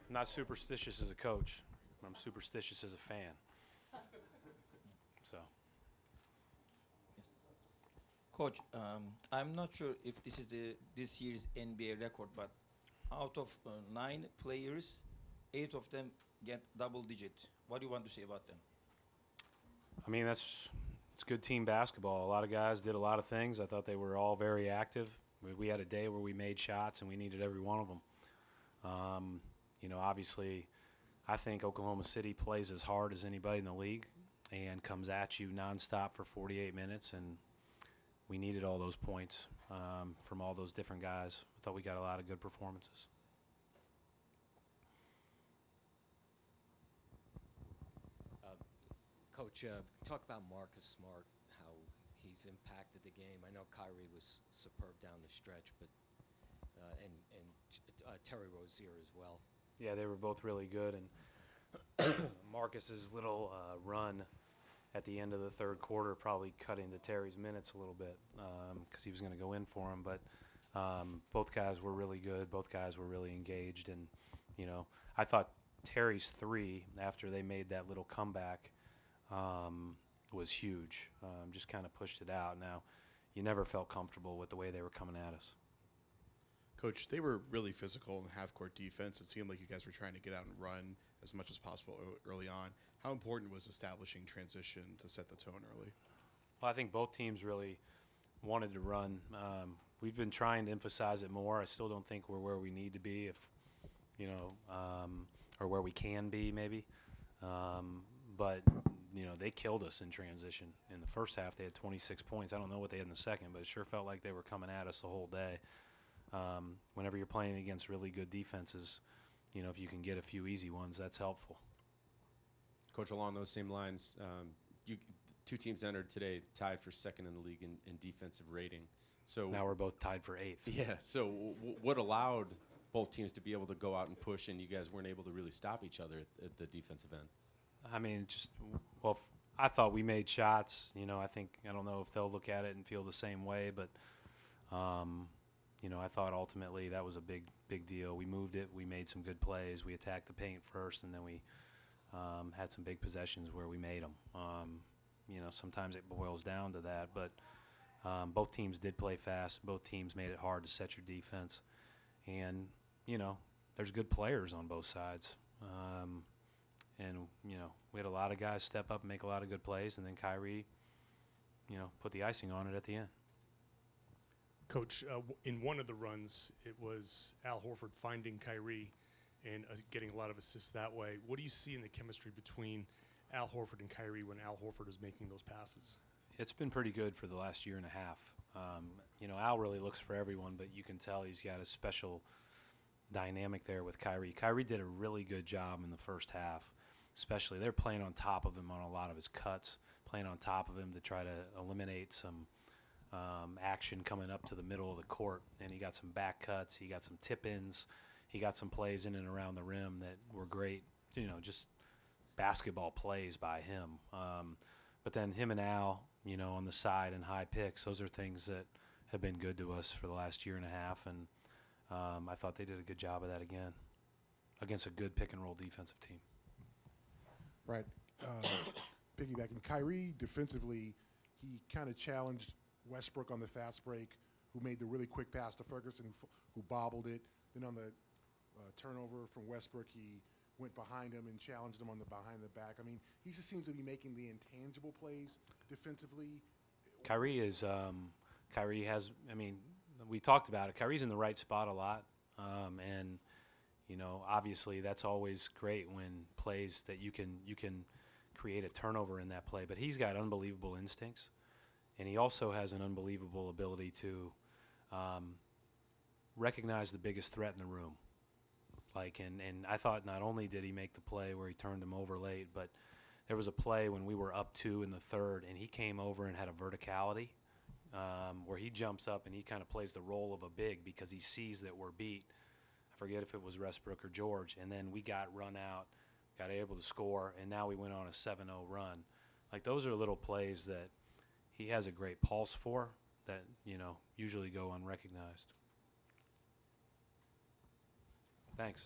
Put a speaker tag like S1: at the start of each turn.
S1: I'm not superstitious as a coach. I'm superstitious as a fan. So.
S2: Coach, I'm not sure if this is this year's NBA record, but out of 9 players, 8 of them get double digit. What do you want to say about them?
S1: I mean, it's good team basketball. A lot of guys did a lot of things. I thought they were all very active. We had a day where we made shots, and we needed every one of them. Obviously, I think Oklahoma City plays as hard as anybody in the league and comes at you nonstop for 48 minutes, and we needed all those points from all those different guys. I thought we got a lot of good performances.
S3: Coach, talk about Marcus Smart, how he's impacted the game. I know Kyrie was superb down the stretch, but and Terry Rozier as well.
S1: Yeah, they were both really good, and Marcus's little run at the end of the third quarter probably cut into Terry's minutes a little bit because he was going to go in for him. But both guys were really good. Both guys were really engaged, and I thought Terry's three after they made that little comeback was huge. Just kind of pushed it out. Now, you never felt comfortable with the way they were coming at us.
S4: Coach, they were really physical in half-court defense. It seemed like you guys were trying to get out and run as much as possible early on. How important was establishing transition to set the tone early?
S1: Well, I think both teams really wanted to run. We've been trying to emphasize it more. I still don't think we're where we need to be, or where we can be maybe. But they killed us in transition. In the first half, they had 26 points. I don't know what they had in the second, but it sure felt like they were coming at us the whole day. Whenever you're playing against really good defenses, if you can get a few easy ones, that's helpful.
S5: Coach, along those same lines, two teams entered today tied for second in the league in defensive rating. So
S1: now we're both tied for 8th.
S5: Yeah. So what allowed both teams to be able to go out and push, and you guys weren't able to really stop each other at the defensive end? I mean,
S1: I thought we made shots. I don't know if they'll look at it and feel the same way, but I thought ultimately that was a big deal. We moved it. We made some good plays. We attacked the paint first, and then we had some big possessions where we made them. Sometimes it boils down to that, but both teams did play fast. Both teams made it hard to set your defense. And, there's good players on both sides. And we had a lot of guys step up and make a lot of good plays, and then Kyrie, put the icing on it at the end.
S6: Coach, in one of the runs, it was Al Horford finding Kyrie and getting a lot of assists that way. What do you see in the chemistry between Al Horford and Kyrie when Al Horford is making those passes?
S1: It's been pretty good for the last year and a half. Al really looks for everyone, but you can tell he's got a special dynamic there with Kyrie. Kyrie did a really good job in the first half, especially. They're playing on top of him on a lot of his cuts, playing on top of him to try to eliminate some action coming up to the middle of the court. And he got some back cuts. He got some tip-ins. He got some plays in and around the rim that were great, just basketball plays by him. But then him and Al, on the side and high picks, those are things that have been good to us for the last year and a half. And I thought they did a good job of that again against a good pick-and-roll defensive team.
S7: Right. Piggybacking, Kyrie defensively, he kind of challenged Westbrook on the fast break, who made the really quick pass to Ferguson, who bobbled it. Then on the turnover from Westbrook, he went behind him and challenged him on the behind the back. I mean, he just seems to be making the intangible plays defensively.
S1: Kyrie has, we talked about it. Kyrie's in the right spot a lot. And, obviously that's always great when plays that you can create a turnover in that play. But he's got unbelievable instincts. And he also has an unbelievable ability to recognize the biggest threat in the room. And I thought not only did he make the play where he turned him over late, but there was a play when we were up 2 in the third, and he came over and had a verticality where he jumps up and he kind of plays the role of a big because he sees that we're beat. I forget if it was Westbrook or George. And then we got run out, got able to score, and now we went on a 7-0 run. Those are little plays that he has a great pulse for that, usually go unrecognized. Thanks.